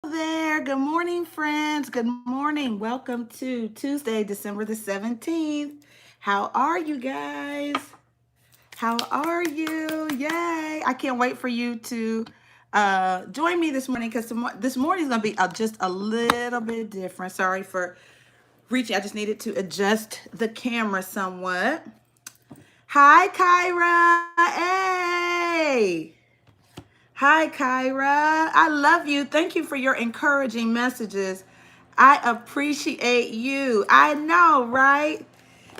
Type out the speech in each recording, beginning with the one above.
there. Good morning, friends. Good morning. Welcome to Tuesday, December the 17th. How are you guys? How are you? Yay. I can't wait for you to join me this morning because this morning is going to be just a little bit different. Sorry for reaching. I just needed to adjust the camera somewhat. Hi, Kyra. Hey. Hi, Kyra. I love you. Thank you for your encouraging messages. I appreciate you. I know, right?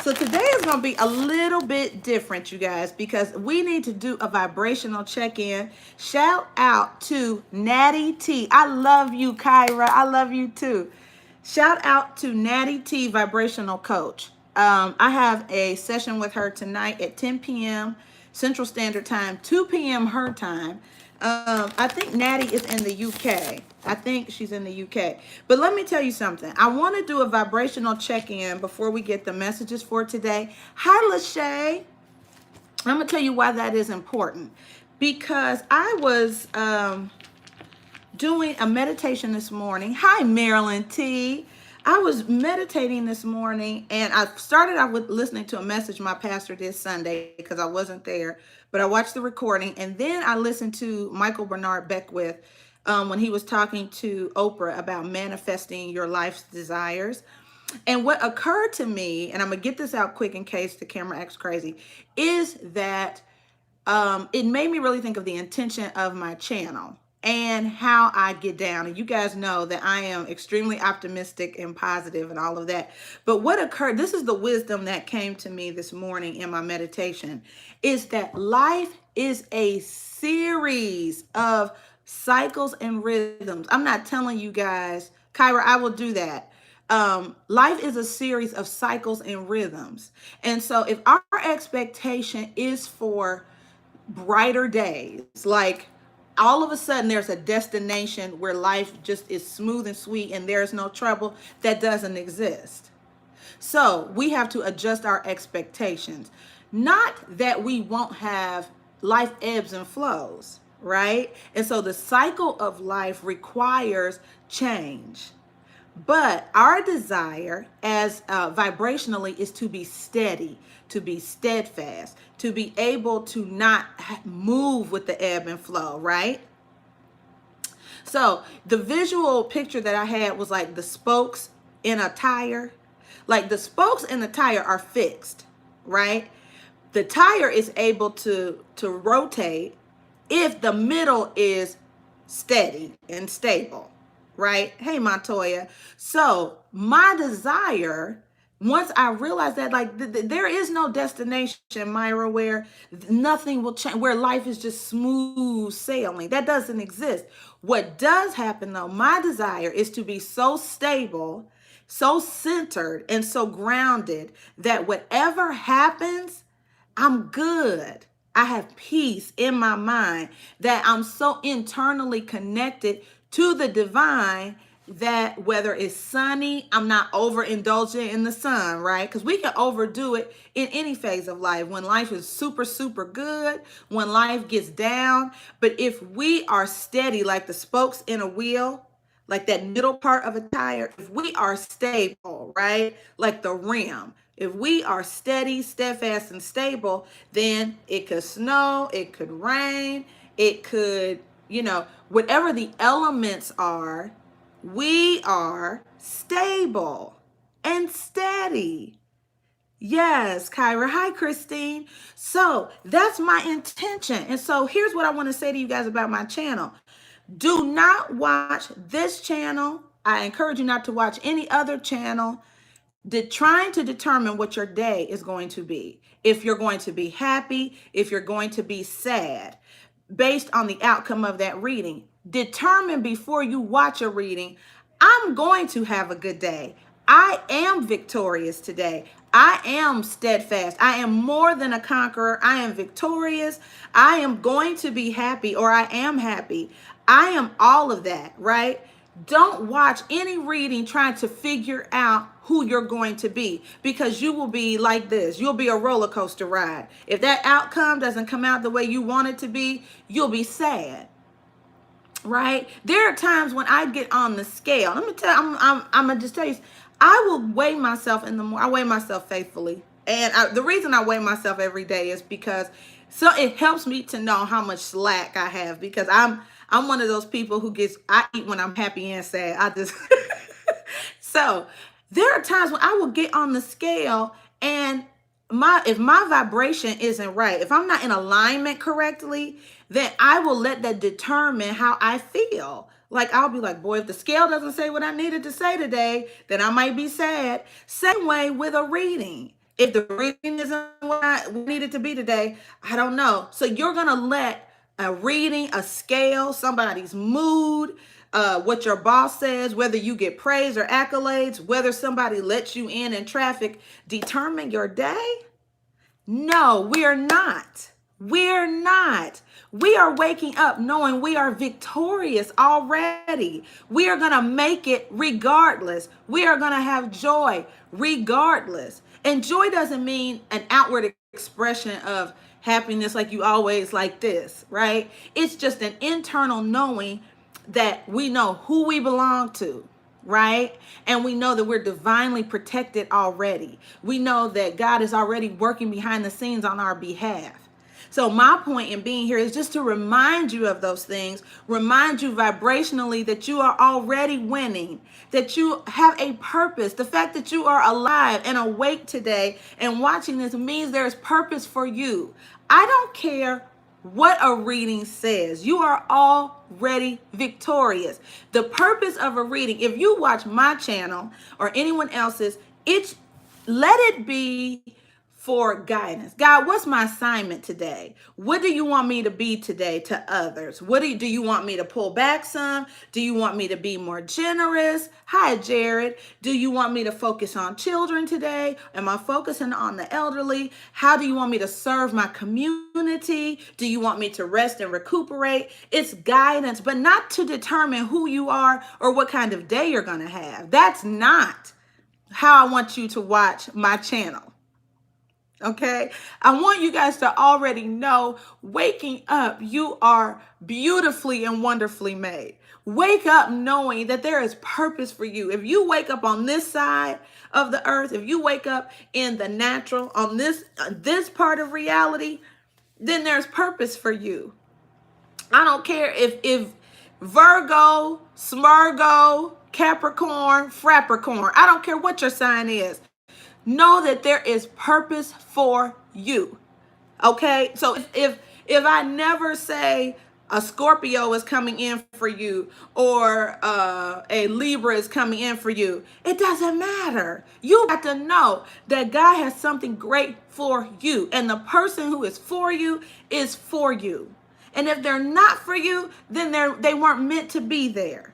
So today is going to be a little bit different, you guys, because we need to do a vibrational check-in. Shout out to Natty T. I love you, Kyra. I love you too. Shout out to Natty T, vibrational coach. I have a session with her tonight at 10 p.m. Central Standard Time, 2 p.m. her time. I think Natty is in the UK. I think she's in the UK. But let me tell you something. I want to do a vibrational check-in before we get the messages for today. Hi, Lachey. I'm going to tell you why that is important. Because I was doing a meditation this morning. Hi, Marilyn T. I was meditating this morning and I started out with listening to a message my pastor did Sunday because I wasn't there, but I watched the recording and then I listened to Michael Bernard Beckwith when he was talking to Oprah about manifesting your life's desires. And what occurred to me, and I'm going to get this out quick in case the camera acts crazy, is that it made me really think of the intention of my channel and how I get down. And you guys know that I am extremely optimistic and positive and all of that. But what occurred, this is the wisdom that came to me this morning in my meditation, is that life is a series of cycles and rhythms. I'm not telling you guys, Kyra, I will do that. Life is a series of cycles and rhythms. And so if our expectation is for brighter days, like all of a sudden there's a destination where life just is smooth and sweet and there's no trouble, that doesn't exist. So we have to adjust our expectations. Not that we won't have life ebbs and flows, right? And so the cycle of life requires change. But our desire as vibrationally is to be steady, to be steadfast, to be able to not move with the ebb and flow, right? So the visual picture that I had was like the spokes in a tire. Like the spokes in the tire are fixed, right? The tire is able to rotate if the middle is steady and stable, right? Hey, Montoya. So my desire, once I realized that, like, there is no destination, Myra, where nothing will change, where life is just smooth sailing. That doesn't exist. What does happen, though, my desire is to be so stable, so centered, and so grounded that whatever happens, I'm good. I have peace in my mind, that I'm so internally connected to the divine that whether it's sunny, I'm not overindulging in the sun, right? Because we can overdo it in any phase of life. When life is super, super good, when life gets down. But if we are steady like the spokes in a wheel, like that middle part of a tire, if we are stable, right? Like the rim, if we are steady, steadfast, and stable, then it could snow, it could rain, it could, whatever the elements are, we are stable and steady. Yes, Kyra. Hi, Christine. So that's my intention. And so here's what I want to say to you guys about my channel. Do not watch this channel. I encourage you not to watch any other channel trying to determine what your day is going to be. If you're going to be happy, if you're going to be sad, based on the outcome of that reading. Determine before you watch a reading, I'm going to have a good day. I am victorious today. I am steadfast. I am more than a conqueror. I am victorious. I am going to be happy, or I am happy. I am all of that, right? Don't watch any reading trying to figure out who you're going to be, because you will be like this. You'll be a roller coaster ride. If that outcome doesn't come out the way you want it to be, you'll be sad. right? There are times when I get on the scale. Let me tell you, I'm gonna just tell you, I will weigh myself in the morning. I weigh myself faithfully, and the reason I weigh myself every day is because so it helps me to know how much slack I have, because I'm one of those people who gets, I eat when I'm happy and sad. I just so there are times when I will get on the scale, and if my vibration isn't right, if I'm not in alignment correctly, then I will let that determine how I feel. Like, I'll be like, boy, if the scale doesn't say what I needed to say today, then I might be sad. Same way with a reading. If the reading isn't what I needed to be today, I don't know. So you're going to let a reading, a scale, somebody's mood, what your boss says, whether you get praise or accolades, whether somebody lets you in traffic, determine your day? No, we are not. We're not. We are waking up knowing we are victorious already. We are going to make it regardless. We are going to have joy regardless. And joy doesn't mean an outward expression of happiness like you always like this, right? It's just an internal knowing that we know who we belong to, right? And we know that we're divinely protected already. We know that God is already working behind the scenes on our behalf. So my point in being here is just to remind you of those things, remind you vibrationally that you are already winning, that you have a purpose. The fact that you are alive and awake today and watching this means there's purpose for you. I don't care what a reading says. You are already victorious. The purpose of a reading, if you watch my channel or anyone else's, let it be for guidance. God, what's my assignment today? What do you want me to be today to others? What do you want me to pull back some? Do you want me to be more generous? Hi, Jared. Do you want me to focus on children today? Am I focusing on the elderly? How do you want me to serve my community? Do you want me to rest and recuperate? It's guidance, but not to determine who you are or what kind of day you're going to have. That's not how I want you to watch my channel. Okay, I want you guys to already know, waking up, you are beautifully and wonderfully made. Wake up knowing that there is purpose for you. If you wake up on this side of the earth, if you wake up in the natural, on this part of reality, then there's purpose for you. I don't care if Virgo, Smargo, Capricorn, Frappricorn, I don't care what your sign is. Know that there is purpose for you. Okay? So if I never say a Scorpio is coming in for you or a Libra is coming in for you, it doesn't matter. You got to know that God has something great for you, and the person who is for you is for you. And if they're not for you, then they weren't meant to be there.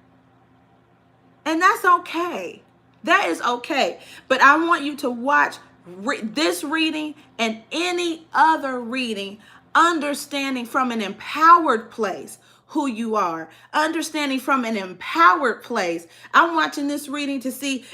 And that's okay. That is okay. But I want you to watch this reading and any other reading, understanding from an empowered place who you are, understanding from an empowered place. I'm watching this reading to see,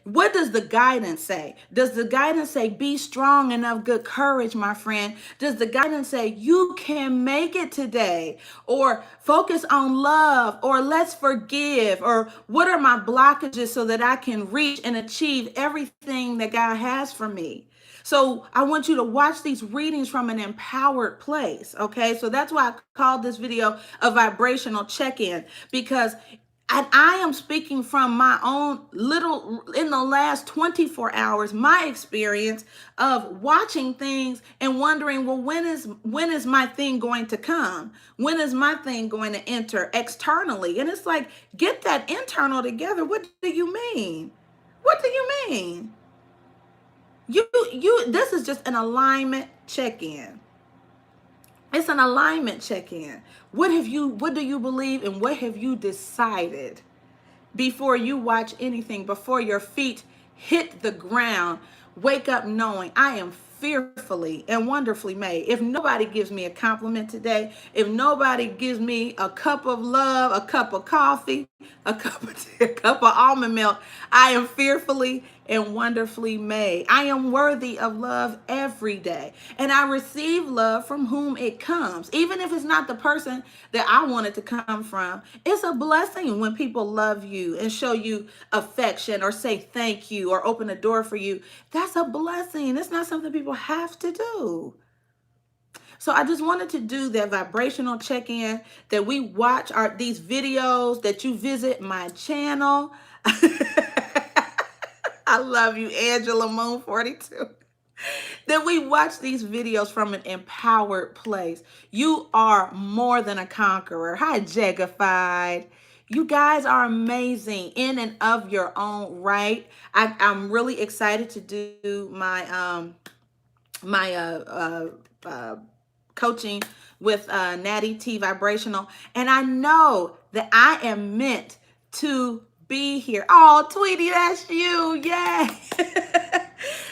what does the guidance say? Does the guidance say, be strong and of good courage, my friend? Does the guidance say, you can make it today? Or focus on love, or let's forgive, or what are my blockages so that I can reach and achieve everything that God has for me? So I want you to watch these readings from an empowered place, okay? So that's why I called this video a vibrational check-in, because I am speaking from my own in the last 24 hours, my experience of watching things and wondering, well, when is my thing going to come? When is my thing going to enter externally? And it's like, get that internal together. What do you mean? What do you mean? This is just an alignment check-in. It's an alignment check-in. What do you believe, and what have you decided before you watch anything, before your feet hit the ground? Wake up knowing I am fearfully and wonderfully made. If nobody gives me a compliment today, if nobody gives me a cup of love, a cup of coffee, a cup of tea, a cup of almond milk, I am fearfully and wonderfully made. I am worthy of love every day. And I receive love from whom it comes. Even if it's not the person that I want it to come from, it's a blessing when people love you and show you affection or say thank you or open a door for you. That's a blessing. It's not something people have to do. So I just wanted to do that vibrational check-in, that we watch these videos, that you visit my channel. I love you, Angela Moon 42. That we watch these videos from an empowered place. You are more than a conqueror. Hi, Jagified. You guys are amazing in and of your own right. I'm really excited to do my coaching with Natty T Vibrational, and I know that I am meant to be here. Oh, Tweety, that's you. Yay.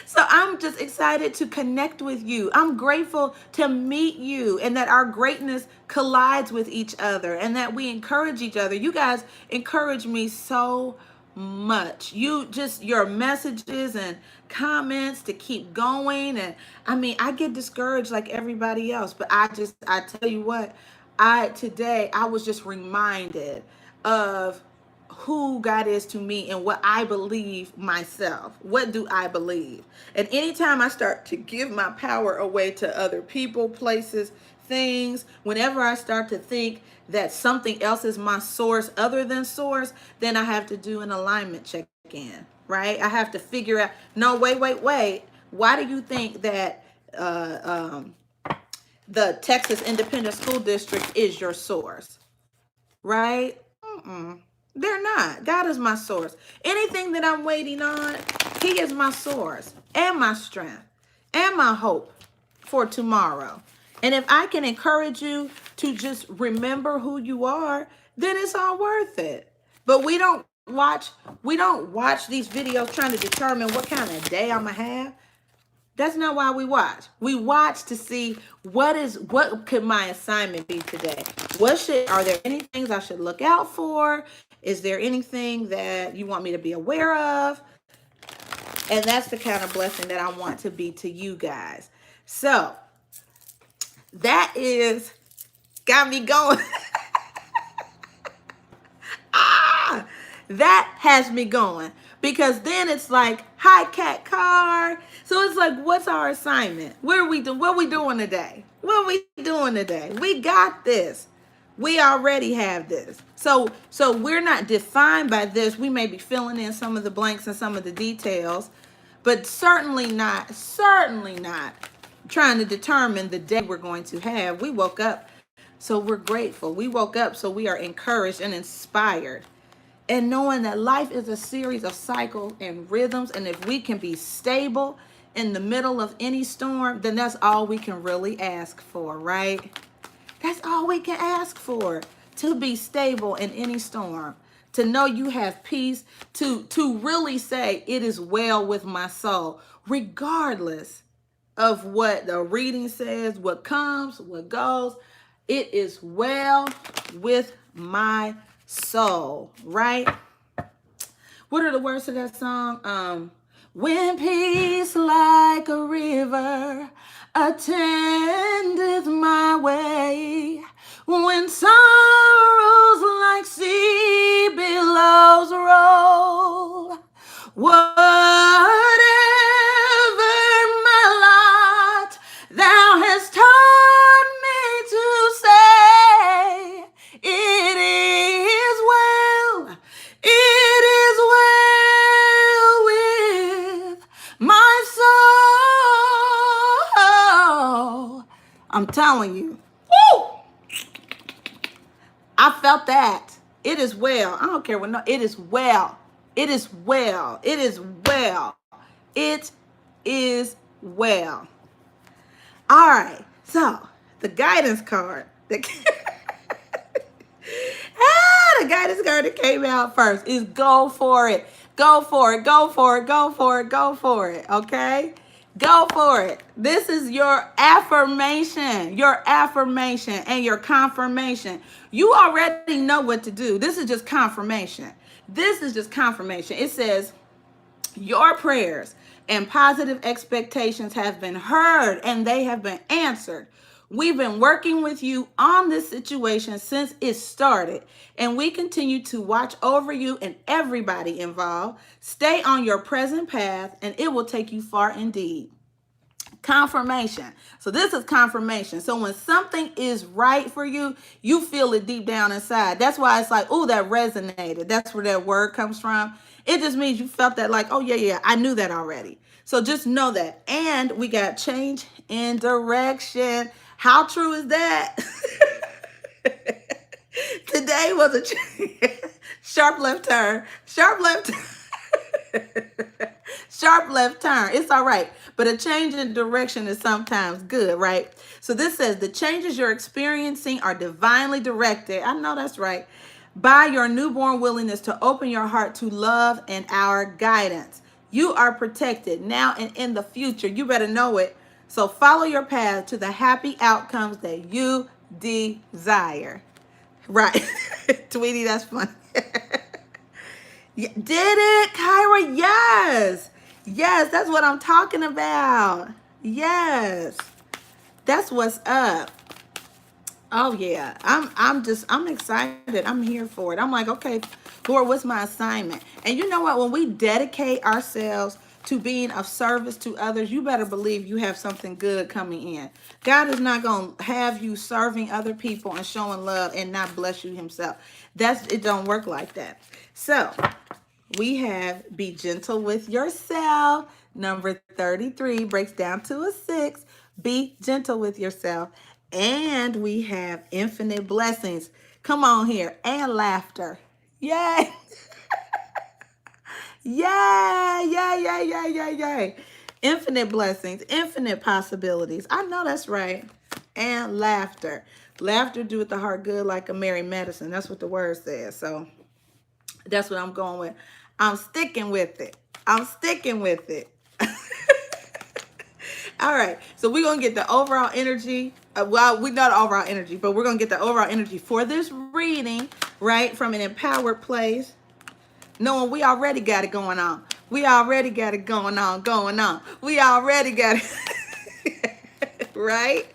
So I'm just excited to connect with you. I'm grateful to meet you, and that our greatness collides with each other, and that we encourage each other. You guys encourage me so much. Your messages and comments to keep going. And I mean, I get discouraged like everybody else, but I tell you what, today I was just reminded of who God is to me and what I believe myself. What do I believe? And anytime I start to give my power away to other people, places, things, whenever I start to think that something else is my source other than source, then I have to do an alignment check-in, right? I have to figure out, no, wait. Why do you think that the Texas Independent School District is your source, right? They're not. God is my source. Anything that I'm waiting on, He is my source and my strength and my hope for tomorrow. And if I can encourage you to just remember who you are, then it's all worth it. But we don't watch these videos trying to determine what kind of day I'm gonna have. That's not why we watch. We watch to see what could my assignment be today? Are there any things I should look out for? Is there anything that you want me to be aware of? And that's the kind of blessing that I want to be to you guys. So that is got me going. That has me going, because then it's like, hi, cat car. So it's like, what's our assignment? What are we doing today? What are we doing today? We got this. We already have this. So we're not defined by this. We may be filling in some of the blanks and some of the details, but certainly not trying to determine the day we're going to have. We woke up, so we're grateful. We woke up, so we are encouraged and inspired. And knowing that life is a series of cycles and rhythms, and if we can be stable in the middle of any storm, then that's all we can really ask for, right? That's all we can ask for, to be stable in any storm, to know you have peace, to really say it is well with my soul, regardless of what the reading says, what comes, what goes. It is well with my soul, right? What are the words to that song? When peace like a river attendeth my way, when sorrows like sea billows roll, whatever my lot, thou hast taught me to say, it is well, it is well with my soul. I'm telling you, woo! I felt that. It is well. I don't care what, no, it is well. It is well. It is well. It is well. All right. So the guidance card. The guidance card that came out first is go for it. Go for it. Go for it. Go for it. Go for it. Okay? Go for it. This is your affirmation, and your confirmation. You already know what to do. This is just confirmation. This is just confirmation. It says, your prayers and positive expectations have been heard and they have been answered. We've been working with you on this situation since it started, and we continue to watch over you and everybody involved. Stay on your present path, and it will take you far indeed. Confirmation. So this is confirmation. So when something is right for you, you feel it deep down inside. That's why it's like, oh, that resonated. That's where that word comes from. It just means you felt that like, oh yeah, I knew that already. So just know that. And we got change in direction. How true is that? Today was a sharp left turn. Sharp left sharp left turn. It's all right. But a change in direction is sometimes good, right? So this says the changes you're experiencing are divinely directed. I know that's right. By your newborn willingness to open your heart to love and our guidance. You are protected now and in the future. You better know it. So follow your path to the happy outcomes that you desire. Right. Tweety, that's funny. Did it, Kyra? Yes. Yes, that's what I'm talking about. Yes. That's what's up. Oh yeah. I'm excited. I'm here for it. I'm like, okay, Lord, what's my assignment? And you know what? When we dedicate ourselves to being of service to others, you better believe you have something good coming in. God is not going to have you serving other people and showing love and not bless you himself. It don't work like that. So, we have be gentle with yourself. Number 33 breaks down to a 6. Be gentle with yourself. And we have infinite blessings. Come on here. And laughter. Yay. Yay. Infinite blessings, infinite possibilities. I know that's right. And laughter. Laughter doeth the heart good like a merry medicine. That's what the word says. So that's what I'm going with. I'm sticking with it. I'm sticking with it. All right. So we're going to get the overall energy. Well, we know the overall energy, but we're going to get the overall energy for this reading, right? From an empowered place. Knowing we already got it going on. We already got it going on. We already got it. Right?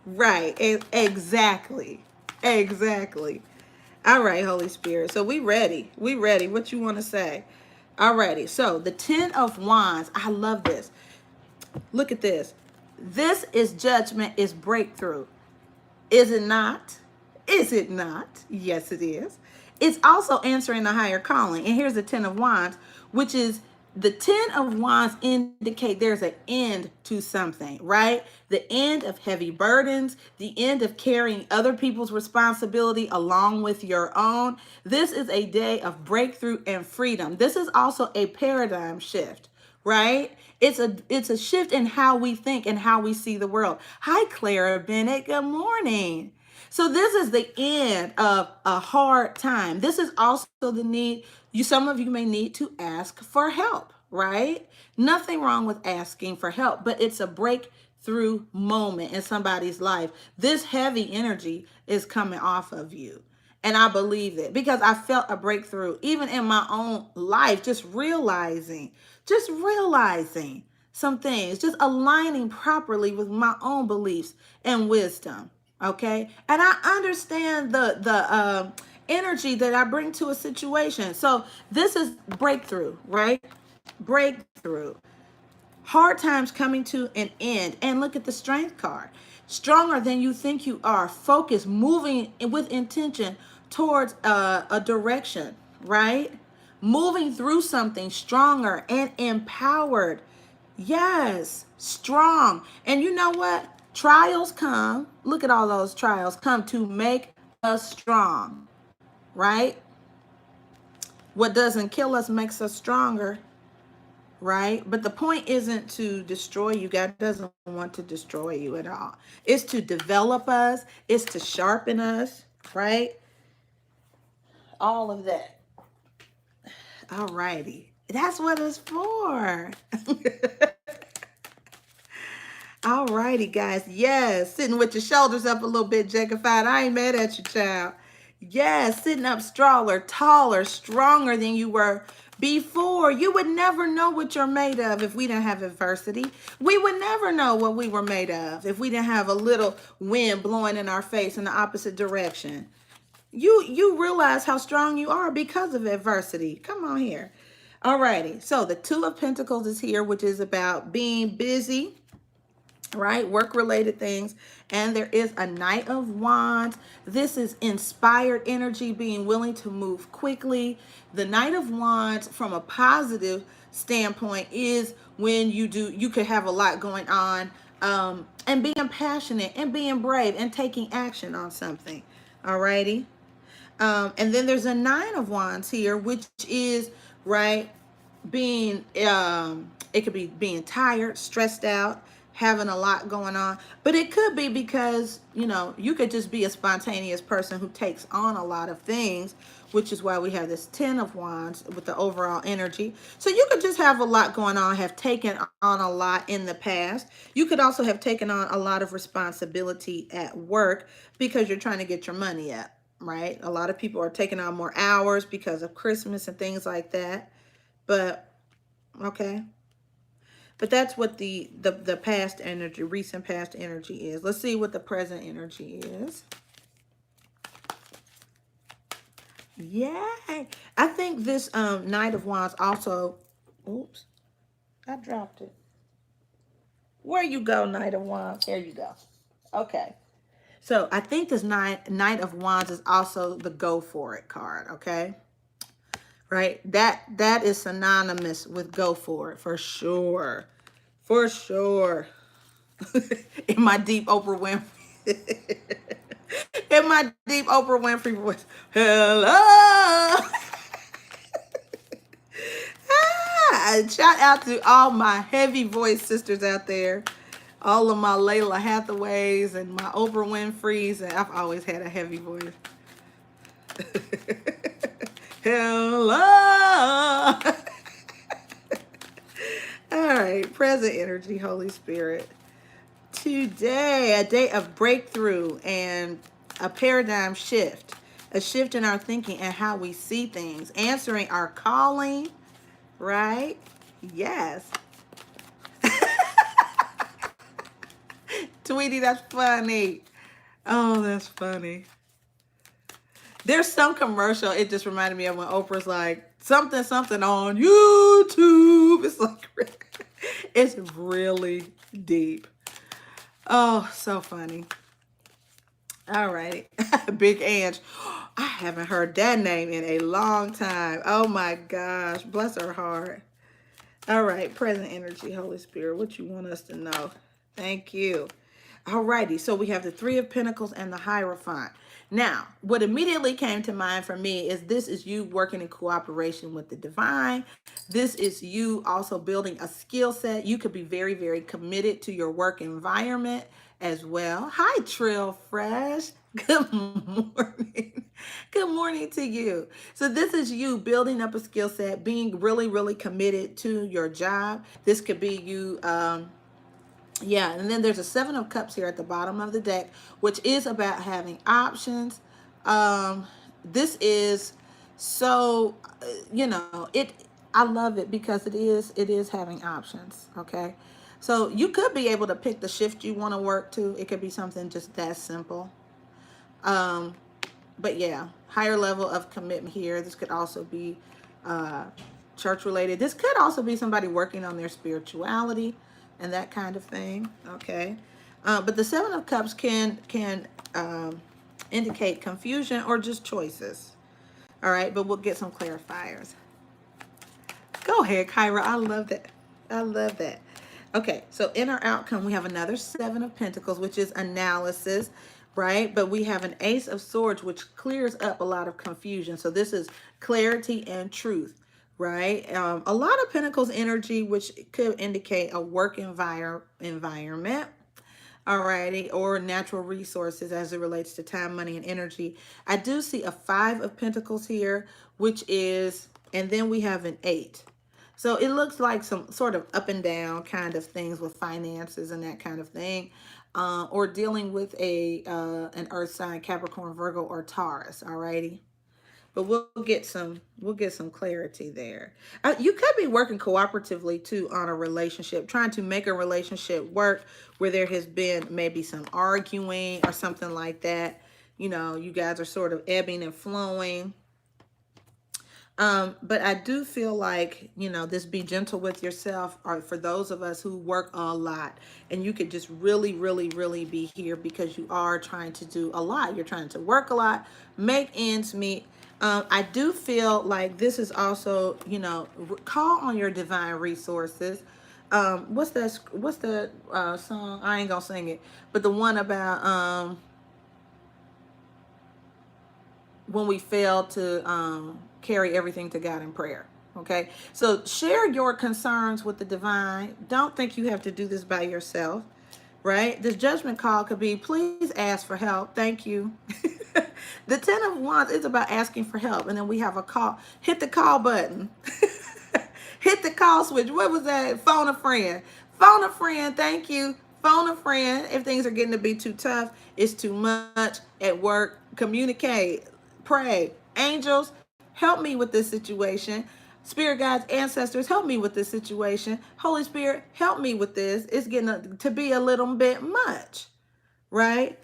Right. Exactly. Exactly. All right, Holy Spirit. So we ready. We ready. What you want to say? Alrighty. So the 10 of Wands. I love this. Look at this. This is judgment, is breakthrough. Is it not? Is it not? Yes, it is. It's also answering the higher calling. And here's the 10 of Wands, which is the 10 of Wands indicate there's an end to something, right? The end of heavy burdens, the end of carrying other people's responsibility along with your own. This is a day of breakthrough and freedom. This is also a paradigm shift, right? It's a shift in how we think and how we see the world. Hi, Clara Bennett. Good morning. So this is the end of a hard time. This is also the need. Some of you may need to ask for help, right? Nothing wrong with asking for help, but it's a breakthrough moment in somebody's life. This heavy energy is coming off of you. And I believe it because I felt a breakthrough even in my own life, just realizing some things, just aligning properly with my own beliefs and wisdom. Okay. And I understand the energy that I bring to a situation. So this is breakthrough, right? Breakthrough. Hard times coming to an end. And look at the strength card. Stronger than you think you are. Focus, moving with intention towards a direction, right? Moving through something stronger and empowered. Yes, strong. And you know what? Trials come. Look at all those trials come to make us strong, right? What doesn't kill us makes us stronger, right? But the point isn't to destroy you. God doesn't want to destroy you at all. It's to develop us. It's to sharpen us, right? All of that. All righty. That's what it's for. All righty, guys. Yes, sitting with your shoulders up a little bit, Jackified. I ain't mad at you, child. Yes, sitting up stronger, taller, stronger than you were before. You would never know what you're made of if we didn't have adversity. We would never know what we were made of if we didn't have a little wind blowing in our face in the opposite direction. You realize how strong you are because of adversity. Come on here. All righty. So the Two of Pentacles is here, which is about being busy, right? Work related things. And there is a Knight of Wands. This is inspired energy, being willing to move quickly. The Knight of Wands, from a positive standpoint, is when you could have a lot going on, and being passionate and being brave and taking action on something. All righty. And then there's a Nine of Wands here, which is, right, being, it could be being tired, stressed out, having a lot going on. But it could be because, you could just be a spontaneous person who takes on a lot of things, which is why we have this Ten of Wands with the overall energy. So you could just have a lot going on, have taken on a lot in the past. You could also have taken on a lot of responsibility at work because you're trying to get your money up, right? A lot of people are taking on more hours because of Christmas and things like that. But okay. But that's what the past energy, recent past energy is. Let's see what the present energy is. Yay. I think this Knight of Wands also, oops, I dropped it. Where you go, Knight of Wands? There you go. Okay. So I think this Knight of Wands is also the go for it card, okay? Right? That is synonymous with go for it, for sure. For sure. In my deep Oprah Winfrey. In my deep Oprah Winfrey voice. Hello. Shout out to all my heavy voice sisters out there. All of my Layla Hathaways and my Oprah Winfreys. And I've always had a heavy voice. Hello. All right. Present energy, Holy Spirit. Today, a day of breakthrough and a paradigm shift. A shift in our thinking and how we see things. Answering our calling, right? Yes. Tweety, that's funny. Oh, that's funny. There's some commercial, it just reminded me of when Oprah's like, something, something on YouTube. It's like, it's really deep. Oh, so funny. All right. Big Ange. I haven't heard that name in a long time. Oh my gosh. Bless her heart. All right. Present energy, Holy Spirit. What you want us to know? Thank you. All righty. So we have the Three of Pentacles and the Hierophant. Now, what immediately came to mind for me is this is you working in cooperation with the divine. This is you also building a skill set. You could be very, very committed to your work environment as well. Hi, Trill Fresh. Good morning. Good morning to you. So this is you building up a skill set, being really, really committed to your job. This could be you, yeah, and then there's a Seven of Cups here at the bottom of the deck, which is about having options. This is so, I love it because it is having options, okay? So you could be able to pick the shift you want to work to. It could be something just that simple. But yeah, higher level of commitment here. This could also be church related. This could also be somebody working on their spirituality and that kind of thing. Okay. But the Seven of Cups can indicate confusion or just choices. All right, but we'll get some clarifiers. Go ahead, Kyra. I love that. I love that. Okay, so in our outcome, we have another Seven of Pentacles, which is analysis, right? But we have an Ace of Swords, which clears up a lot of confusion. So this is clarity and truth, right? A lot of Pentacles energy, which could indicate a work environment, alrighty, or natural resources as it relates to time, money, and energy. I do see a Five of Pentacles here, which is, and then we have an 8. So it looks like some sort of up and down kind of things with finances and that kind of thing, or dealing with a an earth sign, Capricorn, Virgo, or Taurus. Alrighty, but we'll get some clarity there. You could be working cooperatively too on a relationship, trying to make a relationship work where there has been maybe some arguing or something like that. You guys are sort of ebbing and flowing. But I do feel like, this be gentle with yourself, or for those of us who work a lot, and you could just really, really, really be here because you are trying to do a lot. You're trying to work a lot, make ends meet. I do feel like this is also, call on your divine resources. What's the song? I ain't gonna sing it, but the one about when we fail to carry everything to God in prayer. Okay, so share your concerns with the divine. Don't think you have to do this by yourself, right? This judgment call could be, please ask for help. Thank you. The 10 of Wands is about asking for help. And then we have a call. Hit the call button. Hit the call switch. What was that? Phone a friend. Phone a friend. Thank you. Phone a friend. If things are getting to be too tough, it's too much at work, communicate, pray. Angels, help me with this situation. Spirit guides, ancestors, help me with this situation. Holy Spirit, help me with this. It's getting to be a little bit much, right?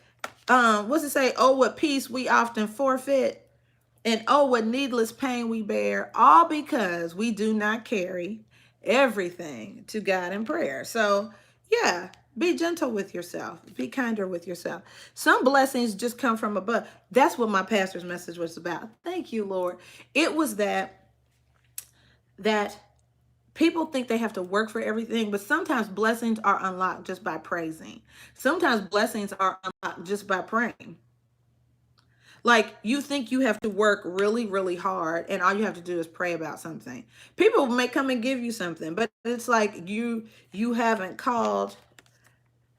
What's it say? Oh, what peace we often forfeit, and oh, what needless pain we bear, all because we do not carry everything to God in prayer. So, yeah, be gentle with yourself. Be kinder with yourself. Some blessings just come from above. That's what my pastor's message was about. Thank you, Lord. It was that people think they have to work for everything, but sometimes blessings are unlocked just by praising. Sometimes blessings are unlocked just by praying. Like, you think you have to work really, really hard, and all you have to do is pray about something. People may come and give you something, but it's like you haven't called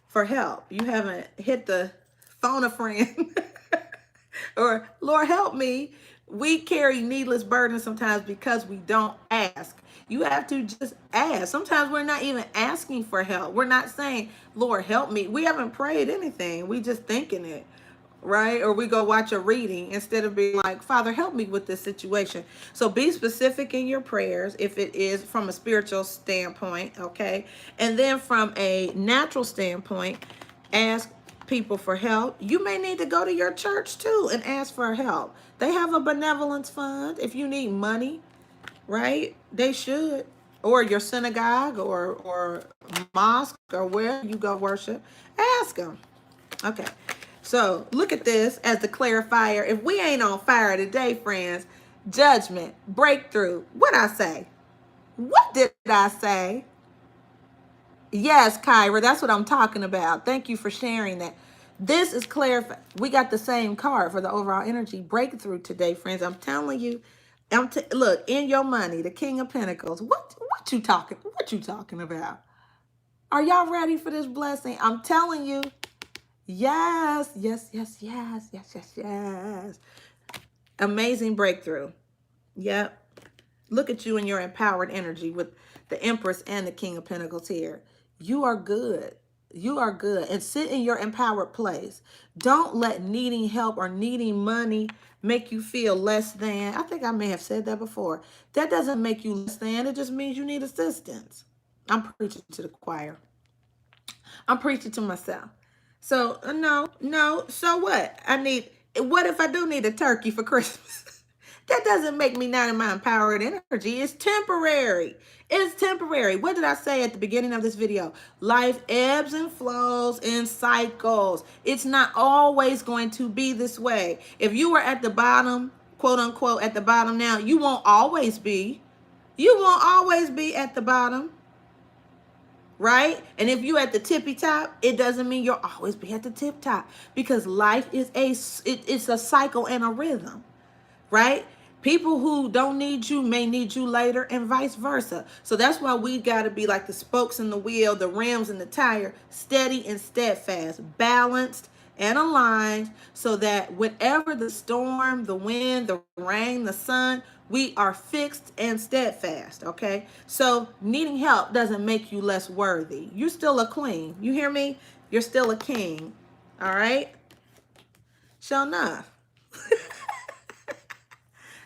for help. You haven't hit the phone a friend or, Lord, help me. We carry needless burdens sometimes because we don't ask. You have to just ask. Sometimes we're not even asking for help. We're not saying, Lord, help me. We haven't prayed anything. We just thinking it, right? Or we go watch a reading instead of being like, Father, help me with this situation. So be specific in your prayers if it is from a spiritual standpoint, okay? And then from a natural standpoint, ask people for help. You may need to go to your church too and ask for help. They have a benevolence fund if you need money, right? They should. Or your synagogue or mosque or where you go worship. Ask them. Okay. So look at this as the clarifier. If we ain't on fire today, friends, judgment, breakthrough. What I say? What did I say? Yes, Kyra, that's what I'm talking about. Thank you for sharing that. This is clarify. We got the same card for the overall energy breakthrough today, friends. I'm telling you. Look, in your money, the King of Pentacles. What you talking? What you talking about? Are y'all ready for this blessing? I'm telling you. Yes, yes, yes, yes, yes, yes, yes. Amazing breakthrough. Yep. Look at you in your empowered energy with the Empress and the King of Pentacles here. You are good. You are good. And sit in your empowered place. Don't let needing help or needing money make you feel less than. I think I may have said that before. That doesn't make you less than. It just means you need assistance. I'm preaching to the choir. I'm preaching to myself. So, no. So what? What if I do need a turkey for Christmas? That doesn't make me not in my empowered energy. It's temporary. It's temporary. What did I say at the beginning of this video? Life ebbs and flows in cycles. It's not always going to be this way. If you were at the bottom, quote unquote, at the bottom now, you won't always be. You won't always be at the bottom. Right? And if you at the tippy top, it doesn't mean you'll always be at the tip top, because life is it's a cycle and a rhythm, right? People who don't need you may need you later, and vice versa. So that's why we got to be like the spokes in the wheel, the rims in the tire, steady and steadfast, balanced and aligned, so that whatever the storm, the wind, the rain, the sun, We are fixed and steadfast, okay? So needing help doesn't make you less worthy. You're still a queen. You hear me? You're still a king. All right? Show enough.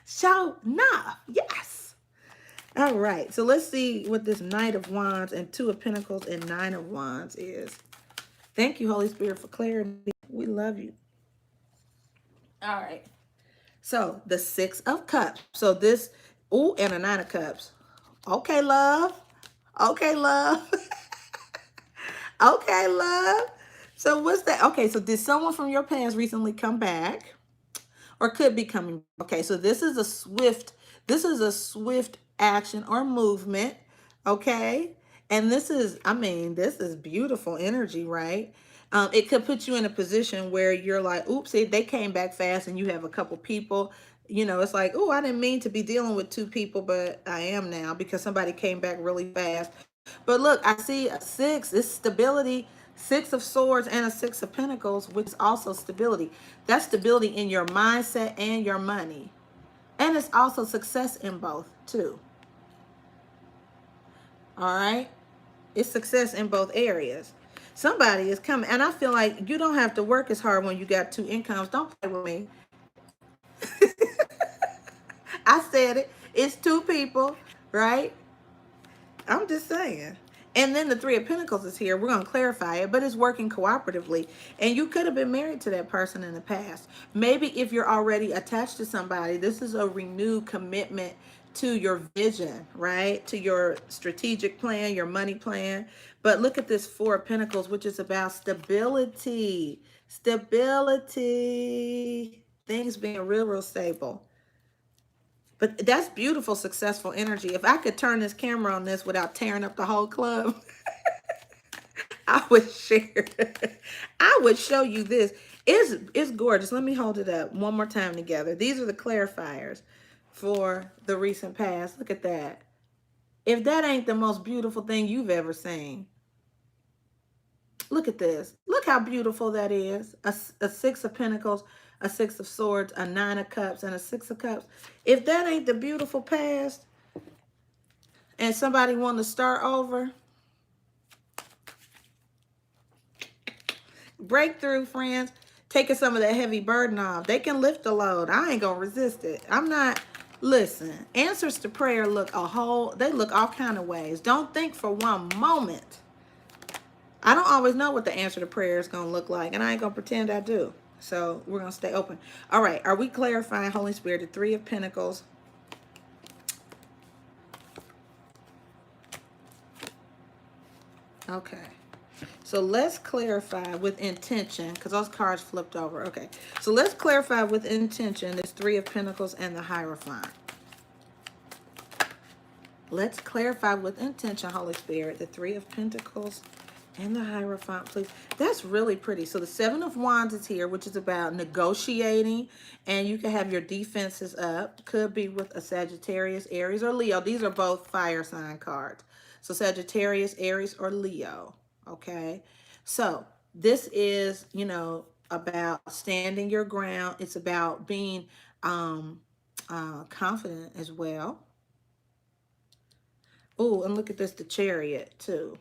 Show enough. Yes. All right. So let's see what this Knight of Wands and Two of Pentacles and Nine of Wands is. Thank you, Holy Spirit, for clarity. We love you. All right. So the Six of Cups. So this, ooh, and a Nine of Cups. Okay, love. Okay, love. Okay, love. So what's that? Okay, so did someone from your past recently come back? Or could be coming. Okay, so this is a swift action or movement. Okay. And this is, I mean, this is beautiful energy, right? It could put you in a position where you're like, oops, they came back fast and you have a couple people. You know, it's like, oh, I didn't mean to be dealing with two people, but I am now because somebody came back really fast. But look, I see a six. It's stability. Six of Swords and a Six of Pentacles, which is also stability. That's stability in your mindset and your money. And it's also success in both, too. All right? It's success in both areas. Somebody is coming. And I feel like you don't have to work as hard when you got two incomes. Don't play with me. I said it. It's two people, right? I'm just saying. And then the Three of Pentacles is here. We're going to clarify it, but it's working cooperatively. And you could have been married to that person in the past. Maybe if you're already attached to somebody, this is a renewed commitment to your vision, right? To your strategic plan, your money plan. But look at this Four of Pentacles, which is about stability. Stability. Things being real, real stable. But that's beautiful, successful energy. If I could turn this camera on this without tearing up the whole club, I would share. I would show you this. It's gorgeous. Let me hold it up one more time together. These are the clarifiers for the recent past. Look at that. If that ain't the most beautiful thing you've ever seen, look at this. Look how beautiful that is. A Six of Pentacles, a Six of Swords, a Nine of Cups, and a Six of Cups. If that ain't the beautiful past and somebody want to start over, breakthrough, friends, taking some of that heavy burden off. They can lift the load. I ain't going to resist it. I'm not. Listen, answers to prayer they look all kind of ways. Don't think for one moment. I don't always know what the answer to prayer is going to look like, and I ain't going to pretend I do. So we're going to stay open. All right. Are we clarifying, Holy Spirit, the Three of Pentacles? Okay. So let's clarify with intention, because those cards flipped over. Okay. So let's clarify with intention this Three of Pentacles and the Hierophant. Let's clarify with intention, Holy Spirit, the Three of Pentacles and the Hierophant, please. That's really pretty. So the Seven of Wands is here, which is about negotiating, and you can have your defenses up. Could be with a Sagittarius, Aries, or Leo. These are both fire sign cards. So Sagittarius, Aries, or Leo. Okay. So this is, you know, about standing your ground. It's about being confident as well. Oh, and look at this, the Chariot too.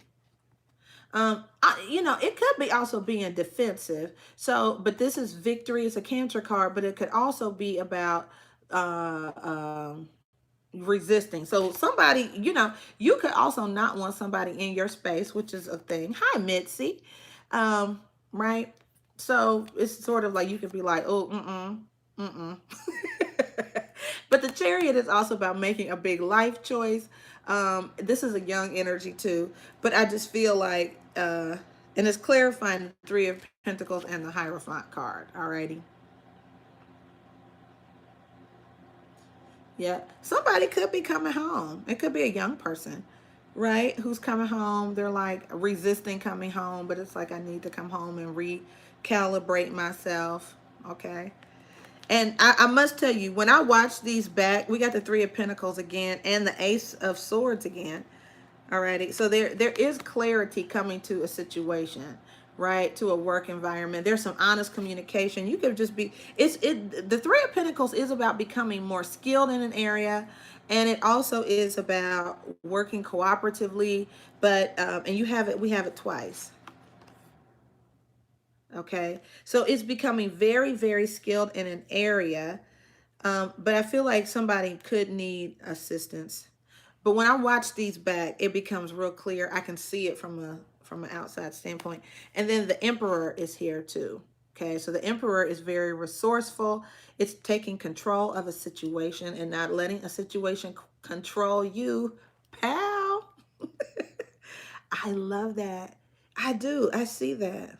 You know, it could be also being defensive. So, but this is victory. It's a Cancer card, but it could also be about resisting. So somebody, you know, you could also not want somebody in your space, which is a thing. Hi, Mitzi. Right? So it's sort of like you could be like, oh, But the Chariot is also about making a big life choice. This is a young energy too, but I just feel like, and it's clarifying the Three of Pentacles and the Hierophant card. Alrighty. Yeah. Somebody could be coming home. It could be a young person, right? Who's coming home. They're like resisting coming home, but it's like, I need to come home and recalibrate myself. Okay. And I must tell you, when I watch these back, we got the Three of Pentacles again and the Ace of Swords again. Alrighty. So there is clarity coming to a situation. right, to a work environment. There's some honest communication. You could just be, the Three of Pentacles is about becoming more skilled in an area, and it also is about working cooperatively, but and we have it twice. Okay, so it's becoming very, very skilled in an area, but I feel like somebody could need assistance. But when I watch these back, it becomes real clear. I can see it from an outside standpoint. And then the Emperor is here too. Okay, so the Emperor is very resourceful. It's taking control of a situation and not letting a situation control you, pal. I love that. I do. I see that.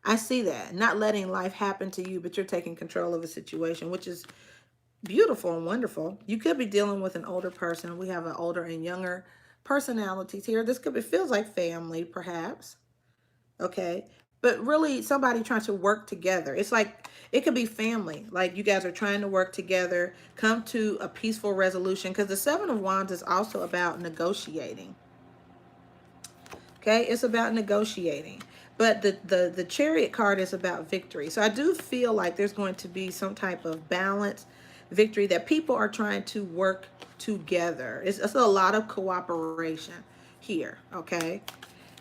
I see that. Not letting life happen to you, but you're taking control of a situation, which is beautiful and wonderful. You could be dealing with an older person. We have an older and younger personalities here. This could be, feels like family, perhaps. Okay. But really somebody trying to work together. It's like it could be family. Like you guys are trying to work together, come to a peaceful resolution. Because the Seven of Wands is also about negotiating. Okay, it's about negotiating. But the Chariot card is about victory. So I do feel like there's going to be some type of balance, victory, that people are trying to work together. It's a lot of cooperation here, okay?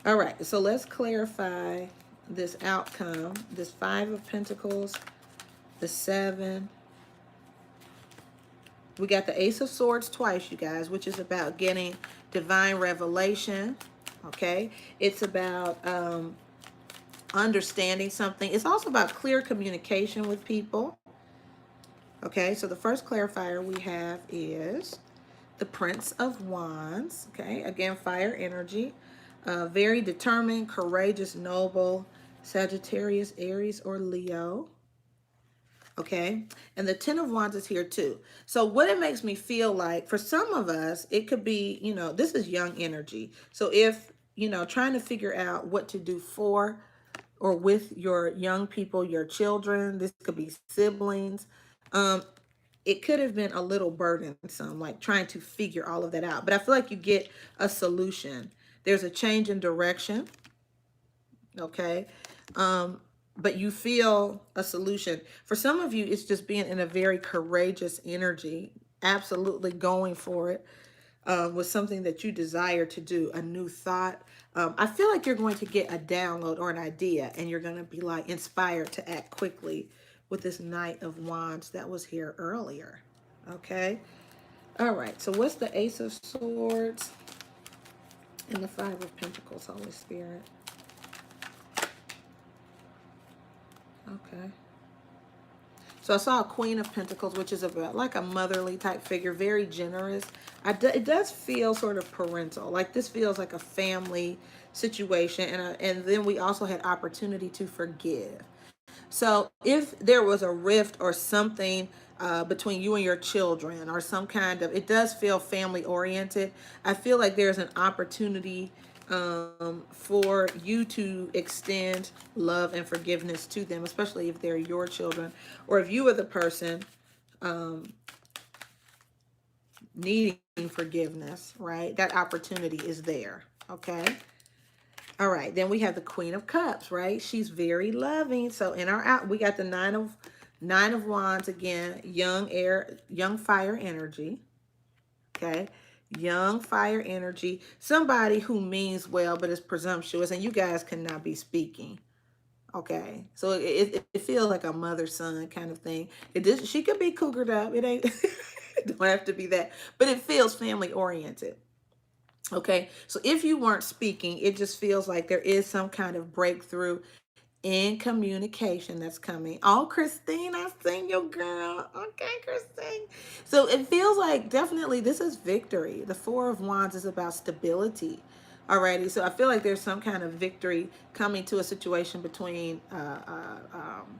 All right, so let's clarify this outcome. This Five of Pentacles, the Seven. We got the Ace of Swords twice, you guys, which is about getting divine revelation. Okay, it's about understanding something. It's also about clear communication with people. Okay, so the first clarifier we have is the Prince of Wands. Okay, again, fire energy. Very determined, courageous, noble, Sagittarius, Aries, or Leo. Okay, and the Ten of Wands is here too. So what it makes me feel like, for some of us, it could be, this is young energy. So if, trying to figure out what to do for or with your young people, your children, this could be siblings, it could have been a little burdensome, like trying to figure all of that out. But I feel like you get a solution. There's a change in direction. Okay. But you feel a solution. For some of you, it's just being in a very courageous energy, absolutely going for it, with something that you desire to do, a new thought. I feel like you're going to get a download or an idea, and you're going to be like inspired to act quickly with this Knight of Wands that was here earlier. Okay. All right. So what's the Ace of Swords and the Five of Pentacles, Holy Spirit? Okay. So I saw a Queen of Pentacles, which is about like a motherly type figure, very generous. It does feel sort of parental. Like this feels like a family situation. And then we also had opportunity to forgive. So if there was a rift or something between you and your children, or some kind of, it does feel family oriented. I feel like there's an opportunity for you to extend love and forgiveness to them, especially if they're your children, or if you are the person needing forgiveness, right? That opportunity is there, okay? All right, then we have the Queen of Cups, right? She's very loving. So in our out, we got the Nine of Wands again, young fire energy. Okay, young fire energy. Somebody who means well but is presumptuous, and you guys cannot be speaking. Okay, so it feels like a mother-son kind of thing. She could be cougared up. It ain't. It don't have to be that, but it feels family oriented. Okay, so if you weren't speaking, it just feels like there is some kind of breakthrough in communication that's coming. Oh, Christine, I've seen you, girl. Okay, Christine. So it feels like definitely this is victory. The Four of Wands is about stability. Alrighty, so I feel like there's some kind of victory coming to a situation between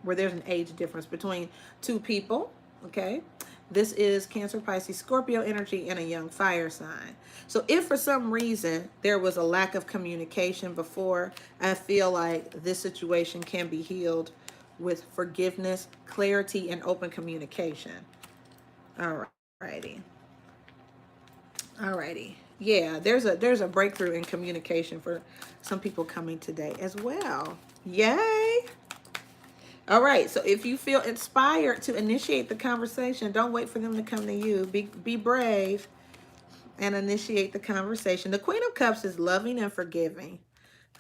where there's an age difference between two people. Okay, this is Cancer, Pisces, Scorpio energy in a young fire sign. So if for some reason there was a lack of communication before, I feel like this situation can be healed with forgiveness, clarity, and open communication. All righty. Alrighty. Yeah, there's a breakthrough in communication for some people coming today as well. Yay! All right. So if you feel inspired to initiate the conversation, don't wait for them to come to you. Be brave and initiate the conversation. The Queen of Cups is loving and forgiving.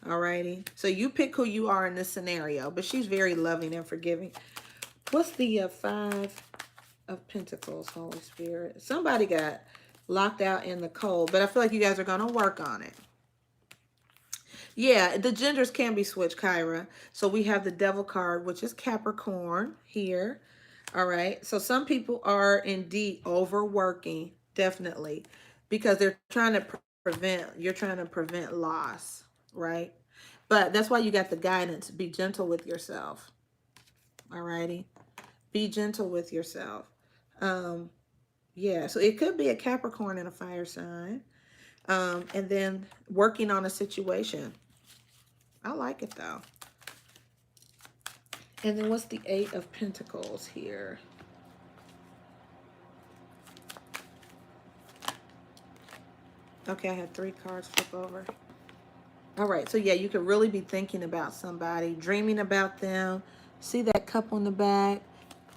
Alrighty. So you pick who you are in this scenario, but she's very loving and forgiving. What's the Five of Pentacles, Holy Spirit? Somebody got locked out in the cold, but I feel like you guys are going to work on it. Yeah, the genders can be switched, Kyra. So we have the Devil card, which is Capricorn here. All right. So some people are indeed overworking, definitely, because they're trying to you're trying to prevent loss, right? But that's why you got the guidance. Be gentle with yourself. All righty. Be gentle with yourself. Yeah, so it could be a Capricorn and a fire sign. And then working on a situation. I like it though. And then what's the Eight of Pentacles here? Okay, I had 3 cards flip over. All right, so yeah, you could really be thinking about somebody, dreaming about them. See that cup on the back?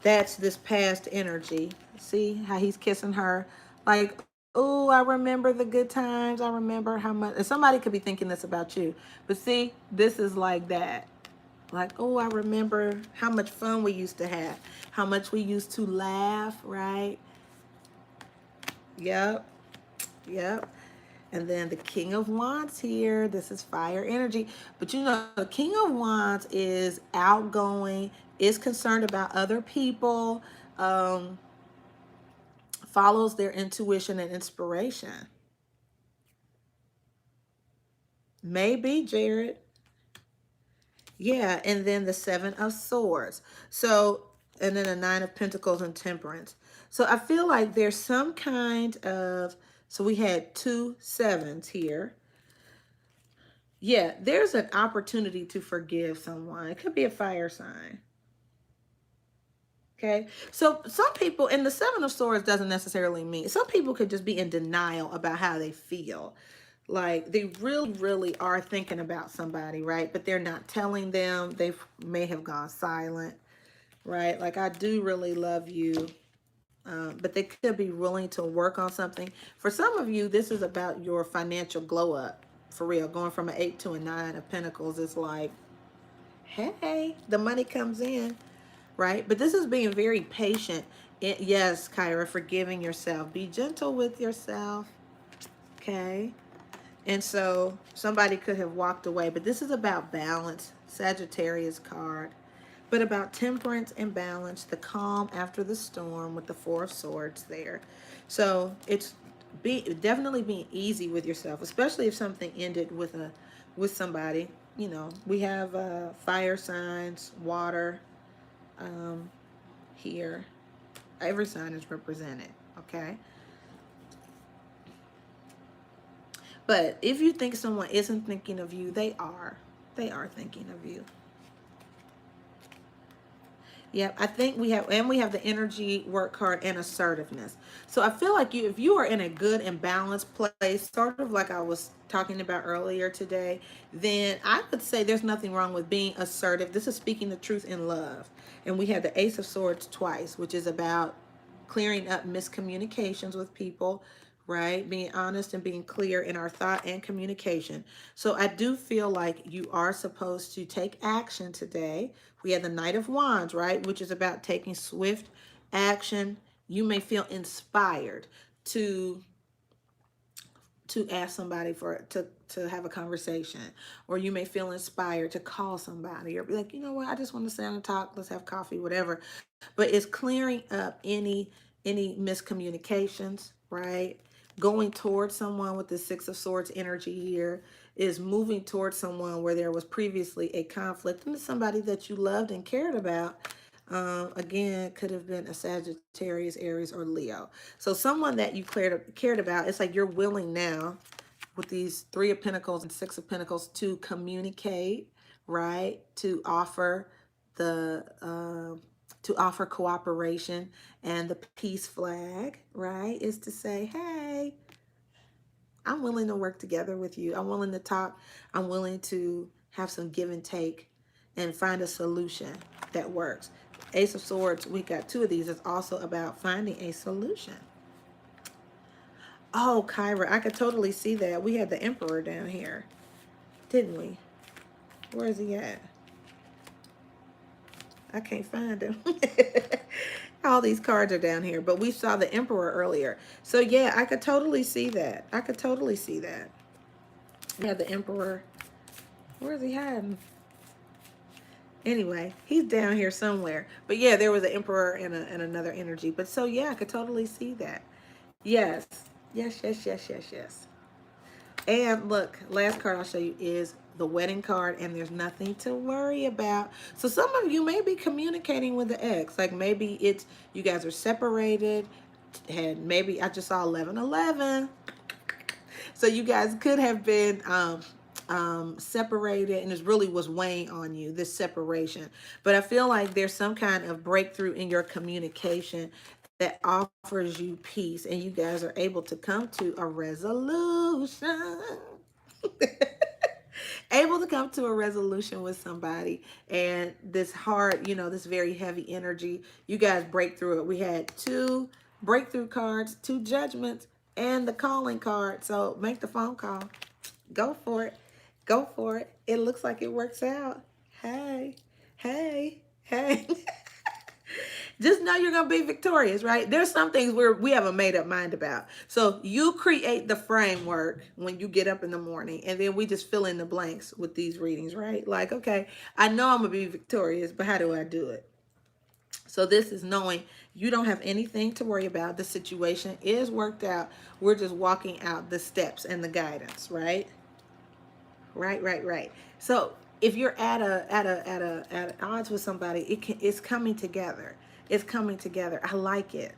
That's this past energy. See how he's kissing her? Like, oh, I remember the good times. I remember how much. And somebody could be thinking this about you. But see, this is like that. Like, oh, I remember how much fun we used to have. How much we used to laugh, right? Yep. Yep. And then the King of Wands here. This is fire energy. But you know, the King of Wands is outgoing, is concerned about other people, follows their intuition and inspiration. Maybe, Jared. Yeah, and then the Seven of Swords. So, and then the Nine of Pentacles and Temperance. So I feel like there's some kind of, so we had 2 sevens here. Yeah, there's an opportunity to forgive someone. It could be a fire sign. Okay. So some people, and the Seven of Swords doesn't necessarily mean, some people could just be in denial about how they feel. Like they really, really are thinking about somebody, right? But they're not telling them. They may have gone silent, right? Like, I do really love you. But they could be willing to work on something. For some of you, this is about your financial glow up. For real, going from an 8 to a 9 of Pentacles is like, hey, the money comes in, right? But this is being very patient. Yes, Kyra, forgiving yourself. Be gentle with yourself, okay? And so somebody could have walked away, but this is about balance, Sagittarius card, but about temperance and balance, the calm after the storm with the Four of Swords there. So it's definitely being easy with yourself, especially if something ended with somebody. You know, we have fire signs, water here. Every sign is represented, okay? But if you think someone isn't thinking of you, they are. They are thinking of you. Yep, I think we have the energy work card and assertiveness. So I feel like if you are in a good and balanced place, sort of like I was talking about earlier today, then I would say there's nothing wrong with being assertive. This is speaking the truth in love. And we have the Ace of Swords twice, which is about clearing up miscommunications with people, right? Being honest and being clear in our thought and communication. So I do feel like you are supposed to take action today. We have the Knight of Wands, right? Which is about taking swift action. You may feel inspired to ask somebody to have a conversation, or you may feel inspired to call somebody, or be like, you know what, I just want to sit down and talk, let's have coffee, whatever. But it's clearing up any miscommunications, right? Going towards someone with the Six of Swords energy here is moving towards someone where there was previously a conflict, and it's somebody that you loved and cared about. Again, could have been a Sagittarius, Aries, or Leo. So someone that you cared about, it's like you're willing now with these Three of Pentacles and Six of Pentacles to communicate, right? To offer to offer cooperation, and the peace flag, right, is to say, hey, I'm willing to work together with you. I'm willing to talk. I'm willing to have some give and take and find a solution that works. Ace of Swords, we got two of these. It's also about finding a solution. Oh, Kyra, I could totally see that. We had the Emperor down here, didn't we? Where is he at? I can't find him. All these cards are down here, but we saw the Emperor earlier. So yeah, I could totally see that. I could totally see that. We had the Emperor. Where is he hiding? Anyway, he's down here somewhere. But yeah, there was an Emperor and another energy. But so yeah, I could totally see that. Yes. Yes, yes, yes, yes, yes. And look, last card I'll show you is the wedding card, and there's nothing to worry about. So some of you may be communicating with the ex. Like maybe it's you guys are separated, and maybe I just saw 1111. So you guys could have been separated, and this really was weighing on you, this separation. But I feel like there's some kind of breakthrough in your communication that offers you peace, and you guys are able to come to a resolution. Able to come to a resolution with somebody, and this hard, this very heavy energy, you guys break through it. We had two breakthrough cards, two judgments, and the calling card. So make the phone call. Go for it. Go for it. It looks like it works out. Hey, hey, hey. Just know you're going to be victorious, right? There's some things where we have a made up mind about. So you create the framework when you get up in the morning, and then we just fill in the blanks with these readings, right? Like, okay, I know I'm going to be victorious, but how do I do it? So this is knowing you don't have anything to worry about. The situation is worked out. We're just walking out the steps and the guidance, right? Right, right, right. So if you're at odds with somebody, it's coming together. It's coming together. I like it.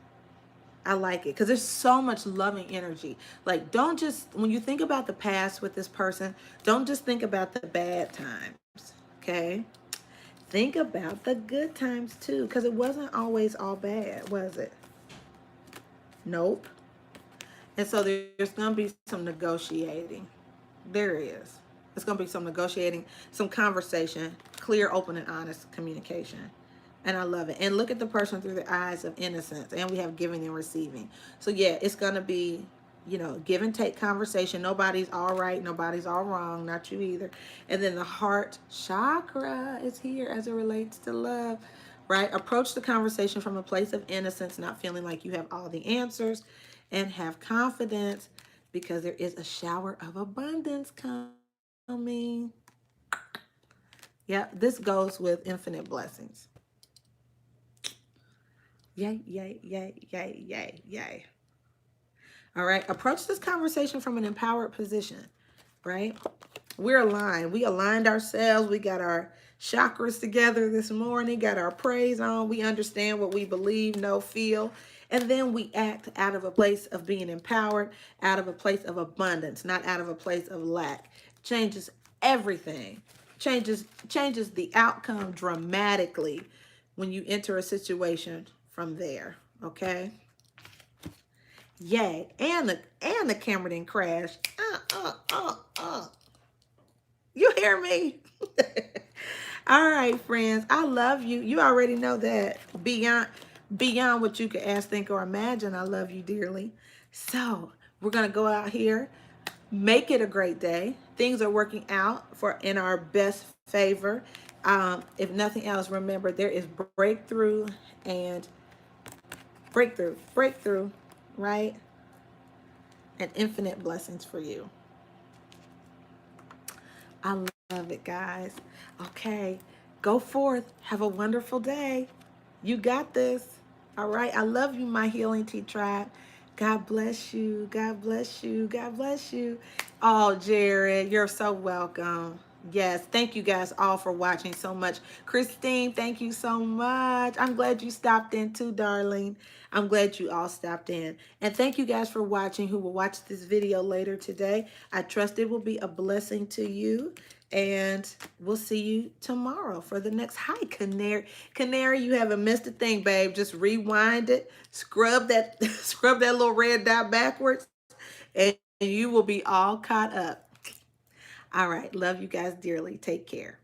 I like it because there's so much loving energy. Like, don't just, when you think about the past with this person, don't just think about the bad times, okay? Think about the good times too, because it wasn't always all bad, was it? Nope. And so there's going to be some negotiating. There is. It's going to be some negotiating, some conversation, clear, open, and honest communication. And I love it. And look at the person through the eyes of innocence. And we have giving and receiving. So yeah, it's going to be, give and take conversation. Nobody's all right. Nobody's all wrong. Not you either. And then the heart chakra is here as it relates to love, right? Approach the conversation from a place of innocence, not feeling like you have all the answers, and have confidence because there is a shower of abundance coming. Yeah, this goes with infinite blessings. Yay, yay, yay, yay, yay, yay. All right, approach this conversation from an empowered position, right? We're aligned. We aligned ourselves. We got our chakras together this morning, got our praise on. We understand what we believe, know, feel. And then we act out of a place of being empowered, out of a place of abundance, not out of a place of lack. Changes everything. Changes the outcome dramatically when you enter a situation from there. Okay? Yay. And the camera didn't crash. You hear me? All right, friends. I love you. You already know that. Beyond what you could ask, think, or imagine, I love you dearly. So we're gonna go out here, make it a great day. Things are working out in our best favor. If nothing else, remember there is breakthrough and breakthrough, right? And infinite blessings for you. I love it, guys. Okay, go forth. Have a wonderful day. You got this. All right. I love you, my Healing Tea Tribe. God bless you. God bless you. God bless you. Oh, Jared, you're so welcome. Yes, thank you guys all for watching so much. Christine, thank you so much. I'm glad you stopped in too, darling. I'm glad you all stopped in. And thank you guys for watching who will watch this video later today. I trust it will be a blessing to you. And we'll see you tomorrow for the next. Hi, Canary. Canary, you haven't missed a thing, babe. Just rewind it. Scrub that, scrub that little red dot backwards. And you will be all caught up. All right. Love you guys dearly. Take care.